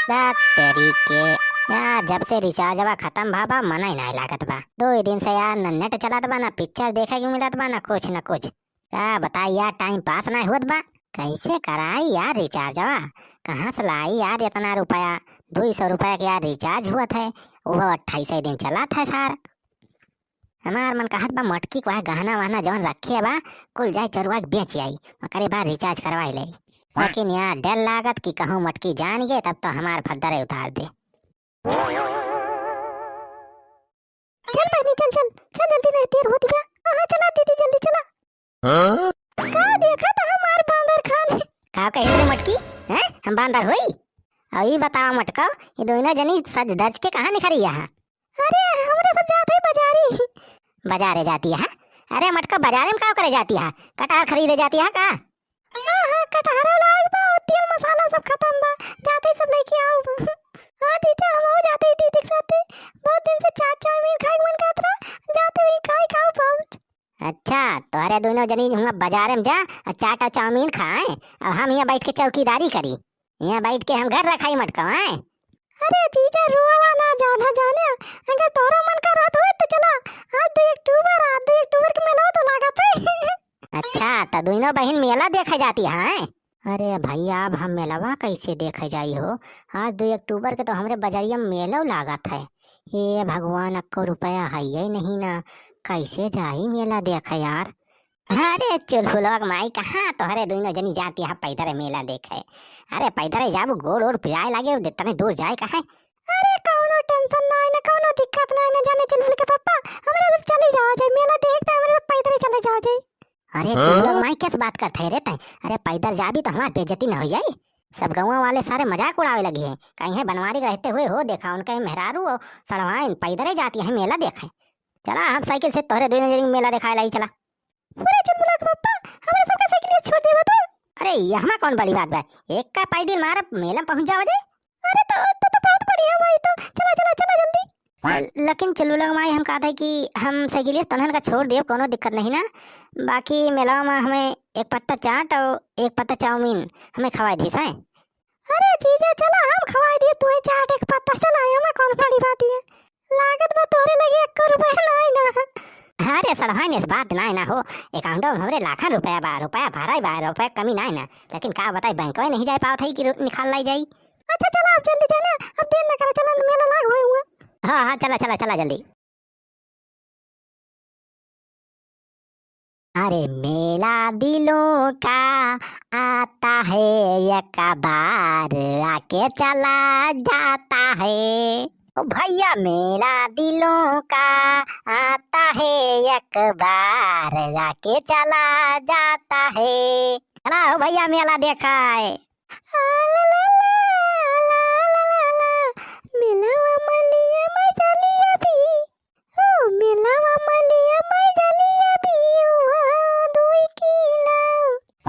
तेरी के यार, जब से रिचार्ज बा खत्म भाबा मना ही नहीं लागत बा। 2 दिन से यार न नेट चलात बा, ना पिक्चर देखे के मिलत बा, ना कुछ न कुछ। क्या बताई यार, टाइम पास नहीं होत बा। कैसे कराई यार रिचार्ज बा? कहाँ से लाई यार इतना रुपया? 200 रुपया के यार रिचार्ज हुआ है, वो 28 दिन चला था सार। हमार मन कहत बा मटकी को गहना वहना जौन रखे बा कुल जाए चरुआ के बेच आई, करे बाद रिचार्ज करवाई ले। लेकिन यार डर लागत कि कहूँ मटकी जान गए तब तो हमार फद्दरे उतार दे। चल बहनी, चल चल चल, जल्दी नहीं देर होती बा। हाँ चला दीदी, जल्दी चला। हाँ? का देखा था हमार बांदर खान? का कहे रे मटकी? हैं हम बांदर होई? अई बताओ मटका, ये दोनों जनी सज धज के कहाँ निखरी है? अरे हमरे सब जाते बाजारी। बाजारे जाती है? अरे मटका, बाजारे में का करे जाती है? कटहल खरीदे जाती है का? हाँ हाँ, कटहल लाग बा, तेल मसाला सब खत्म बा, जाते ही सब लेके आओ। हाँ जीजा, हम हो जाते ही दीदी के साथ। बहुत दिन से चाट चाउमीन खाए के मन करत रहा, जाते ही खाई खाओ पाउच। अच्छा, तो अरे दोनों जनी हुआ बाजार में जा और चाट और चाउमीन खाए, और हम यहाँ बैठ के चौकीदारी करी। यहाँ बैठ के हम घर रखाई मटका है। अरे जीजा रोवा ना, ज्यादा जाने अगर तोरो मन कर रहा तो चला। आज 2 अक्टूबर के मेला तो लागत है। अच्छा, तो दोनों बहन मेला देखे जाती है? अरे भैया, अब हम मेलावा कैसे देखे जाई हो? आज 2 अक्टूबर के तो हमरे बजरिया में मेला लागत है। ये भगवान, अक्को रुपया है ही नहीं ना, कैसे जाई मेला देखे यार? अरे चुलफुलक माई, कहाँ तोहरे दोनों जनी जाती है पैदल मेला देखे? अरे पैदल जाबू, गोड़ ओड़ पिराए लागे, इतने दूर जाए कहाँ? अरे कौनो टेंशन ना है ना, कौनो दिक्कत ना है ना, जाने चुलबुल के पापा हमरे तो चले जाओ जाए मेला देखते, हमरे तो पैदल चले जाओ जाए। अरे चुलबुल माई, कैसे बात करते है रे तै? अरे पैदल जाबी तो हमारी बेइज्जती न हो जाए? सब गाँव वाले सारे मजाक उड़ावे लगी है। कहीं है बनवारी रहते हुए हो देखा उनका मेहरारू सड़वाइन पैदल जाती है मेला देखे। चला हम साइकिल से तोहरे दोनों जनी मेला दिखाए लाई, चला। पूरे चुलबुला के पप्पा, हमरा सबका साइकिल छोड़ देबो तो? अरे यहाँ कौन बड़ी बात बा, एक का पैडल मार मेला पहुंच जाओ जे। अरे तो बहुत बढ़िया भाई, तो चला चला चला जल्दी। लेकिन चुलबुला माई, हम कहते कि हम साइकिल तनहन का छोड़ देव, कोनो दिक्कत नहीं ना। बाकी मेला में हमें एक पत्ता चाट और एक पत्ता चाउमीन हमें खवाई दी है। अरे जीजा चला, हम खवाई दिए तू चाट एक पत्ता, चला हमें कौन बड़ी बात है? लागत में तोरे लगे 1 रुपया नहीं ना। अरे सड़वाइन इस बात ना हो, अकाउंट में हमरे लाखन रुपया बा, रुपया भरा बा, रुपया कमी ना ना। लेकिन का बताई बैंक में नहीं जा पाओ थी कि निकाल लाई जाई। अच्छा चला, अब जल्दी जाना, अब देर न करे, चला मेला लाग हुआ। हाँ हाँ चला चला चला जल्दी। अरे मेला दिलों का आता है एक बार, आके चला जाता है। ओ भैया, मेला दिलों का आता है एक बार, आके चला जाता है। चला हो भैया, मेला देखा है। मेलावा मलिया मजलिया भी, ओ मेलावा मलिया मजलिया भी, ओ 2 किलो।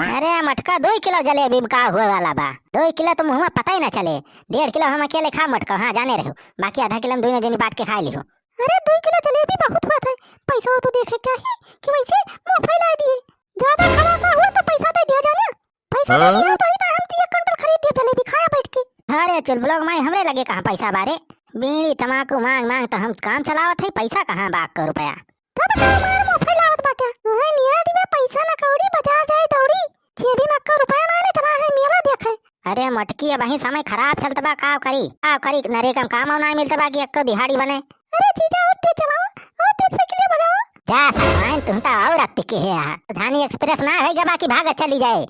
अरे मटका, 2 किलो जलेबी का हुए वाला बा? 2 किलो तो मुँह में पता ही ना चले। 1.5 किलो हम अकेले खा मटका, हाँ जाने रहो, बाकी आधा किलो हम दोनों जनी बांट के खा लियो। अरे 2 किलो जलेबी बहुत हुआ था, पैसा तो देखे चाहिए कि वैसे मुंह फैला दिए। ज्यादा खलासा हुआ तो पैसा दे दिया जाना, पैसा दे दिया तो ही तो हम 3 क्विंटल खरीद दिए जलेबी खाया बैठ के। अरे चुलबुला माई, हमरे लगे कहाँ पैसा बारे? बीड़ी तमाकू मांग मांग तो हम काम चलावत है, पैसा कहाँ बा 1 रुपया? तब तो हमार मुंह फैलावत बाटे, ओए नियादी में पैसा ना कौड़ी बाजार जाए दौड़ी, जेबी में 1 रुपया ना चला है मेला देखे। अरे मटकी, अब वही समय खराब चलता बा, का करी नरेगा में काम ना मिलता बा कि 1 दिहाड़ी बने। अरे जीजा और तेज चलाओ, और तेज से के लिए भगाओ। जा सामान, तुम तो और अत्ती के है, धानी एक्सप्रेस ना है बाकी भागत चली जाए।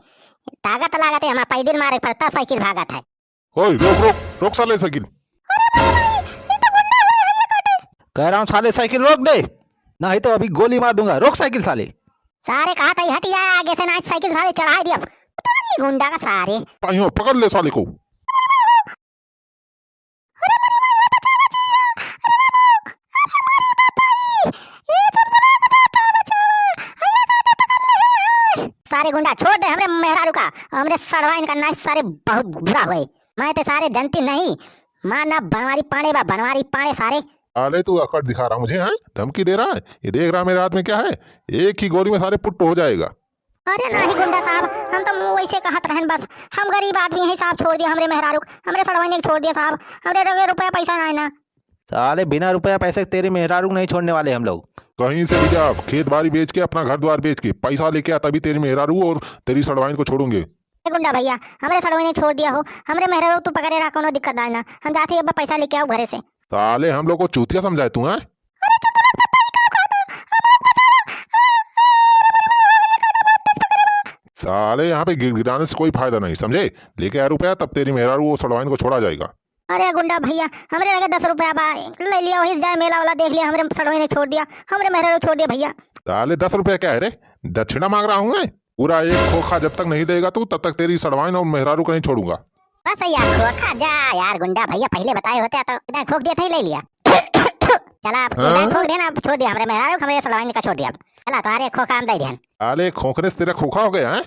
ताकत लागत है हमारा पैदल मारे पर, तब साइकिल भागत है। ओए रोक रोक रोक साले साइकिल। कह रहा हूँ साले साइकिल रोक दे, नहीं तो अभी गोली मार दूंगा। रोक साइकिल साले। सारे कहा था हट जाए आगे से, ना साइकिल सारे चढ़ा दिया गुंडा का सारे। पाइयों पकड़ ले साले को। सारे गुंडा छोड़ दे हमरे मेहरारू का, हमरे सड़वाइन का नाच सारे बहुत बुरा हुए। मैं तो सारे जनती नहीं, मां ना बनवारी पाड़े बा, बनवारी पाड़े सारे। साले तू अकड़ दिखा रहा मुझे, है धमकी दे रहा है? ये देख रहा मेरे हाथ में क्या है? एक ही गोली में सारे पुट्ट हो जाएगा। अरे नहीं गुंडा साहब, हम तो वैसे कहत रहन बस। हम गरीब आदमी हैं साहब, छोड़ दिया हमरे मेहरारू, हमरे सड़वाइने के छोड़ दिया साहब। हमरे रुपया पैसा नहीं ना। साले बिना रुपया पैसे के तेरी मेहरारू को नहीं छोड़ने वाले हम लोग। कहीं से भी जा, खेत बाड़ी बेच के अपना घर द्वार बेच के पैसा लेके आ, तभी तेरी मेहरारू और तेरी सड़वाइन को छोड़ूंगे। ए गुंडा भैया, हमरे सड़वाइने छोड़ दिया हो, हमरे मेहरारू तू पकड़े रहा, कोनो दिक्कत नहीं ना। हम जाते अब पैसा लेके आओ घरे से। साले हम लोग को चूतिया समझाए तू है? साले यहाँ पे गिराने से कोई फायदा नहीं, समझे? लेके आ रुपया, तब तेरी मेहरारू वो सड़वाइन को छोड़ा जाएगा। अरे गुंडा भैया, हमरे लगे 10 रुपया बा, ले लिया, वही जाए मेला वाला देख लिया, हमरे सड़वाइने छोड़ दिया, हमरे मेहरारू छोड़ दिया भैया। साले 10 रुपया क्या है रे? दक्षिणा मांग रहा हूँ मैं? पूरा एक खोखा जब तक नहीं देगा तू, तब तक तेरी सड़वाइन और मेहरारू को नहीं छोड़ूंगा। बस यार खोखा जा यार, गुंडा भैया पहले बताए होते तो इतना खोख दिया था ही ले लिया। चला आप खोख देना, छोड़ दिया हमरे मेहरारू, हमरे सड़वाइन का छोड़ दिया। चला तुम्हारे खोखा हम दे दिया। साले खोखने से तेरा खोखा हो गया है?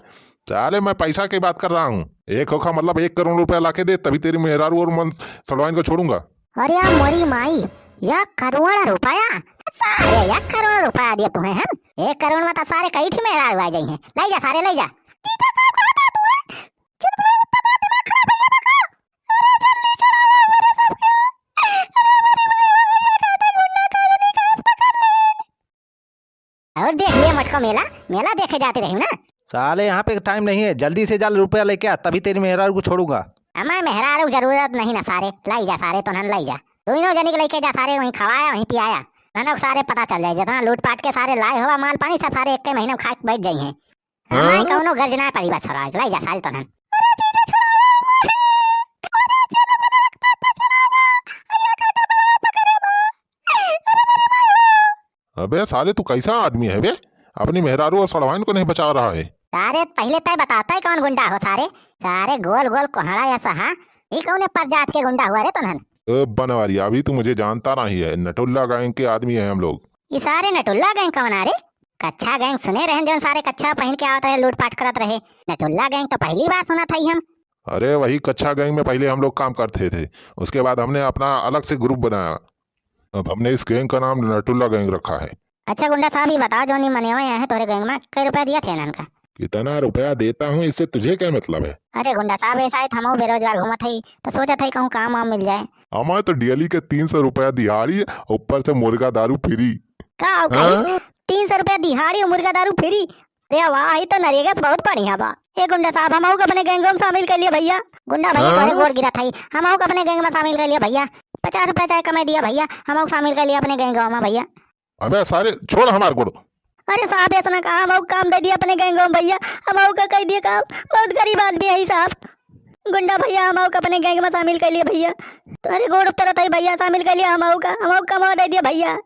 साले मैं पैसा की बात कर रहा हूँ। एक खोखा मतलब 1 करोड़ रुपया लाके दे, तभी तेरी मेहरारू और सड़वाइन को छोड़ूंगा। अरे यार मोरी माई, 1 करोड़ रुपया? सारे 1 करोड़ रुपया दिया तुम्हें हम? 1 करोड़ में तो सारे कई थी मेहरारू आ जाई हैं। ले जा सारे ले जा। और देख लिया मटका मेला, मेला देखे जाते रही ना। साले यहाँ पे टाइम नहीं है, जल्दी से जल्द रुपया लेके आ, तभी तेरी मेहरारू को छोड़ूंगा। हमारे मेहरारू जरूरत नहीं ना सारे, लाई जा सारे तो नन लाई जा। दोनों जनी के लेके जा सारे, वहीं खवाया वहीं पियाया, ननक सारे पता चल जाए जितना लूट पाट के सारे लाए हुआ माल पानी सब सारे 1 महीने में खा के बैठ जाई हैं। हमारे कौनो गर्ज ना पड़ी बा छोड़ा, लाई जा सारे तो नन। अबे साले तू कैसा आदमी है बे? अपनी मेहरारू और सड़वाइन को नहीं बचा रहा है। सारे पहले तय बताता है कौन गुंडा हो सारे? सारे गोल गोल कोहड़ा या सहा, ये कौन प्रजात के गुंडा हुआ रे तो नन? बनवारी, अभी तू मुझे जानता नहीं है, नटुल्ला गैंग के आदमी है हम लोग। ये सारे नटुल्ला गैंग कौन आ रे? कच्चा गैंग सुने रहे जो सारे कच्चा पहन के आवत है, लूटपाट करत रहे। नटुल्ला गैंग तो पहली बार सुना था हम। अरे वही कच्चा गैंग में पहले हम लोग काम करते थे, उसके बाद हमने अपना अलग से ग्रुप बनाया। अब हमने इस गैंग का नाम नटुल्ला गैंग रखा है। अच्छा गुंडा साहब, ये बताओ जो नहीं मने हुए हैं तुम्हारे गैंग में, कई रुपया दिया थे इनन का? कितना रुपया देता हूँ इससे तुझे क्या मतलब है? अरे गुंडा साहब, ऐसा है हम बेरोजगार घूमत है तो सोचा था कहूँ काम वाम मिल जाए। हमारे तो डेली के 300 रुपया दिहाड़ी, ऊपर से मुर्गा दारू फ्री। का 300 रुपया दिहाड़ी और मुर्गा दारू फ्री? अरे वाह, ये तो नरेगा से बहुत बढ़िया बा। ए गुंडा साहब, हम अपने गैंग में शामिल कर लिया भैया। गुंडा भैया तुम्हारे गोड़ गिरा था, हम अपने गैंग में शामिल कर लिया भैया। 50 रुपया चाहे कमा दिया भैया, हम शामिल कर लिया अपने गैंग में भैया। अबे सारे छोड़ हमारे को। अरे साहब ऐसा कहा, हम काम दे दिया अपने गैंग में भैया, हम का कह दिया काम, बहुत गरीब आदमी है साहब। गुंडा भैया हम अपने गैंग में शामिल कर लिया भैया, तुम्हारे गोड़ उतर था भैया, शामिल कर लिया हम का दे दिया भैया।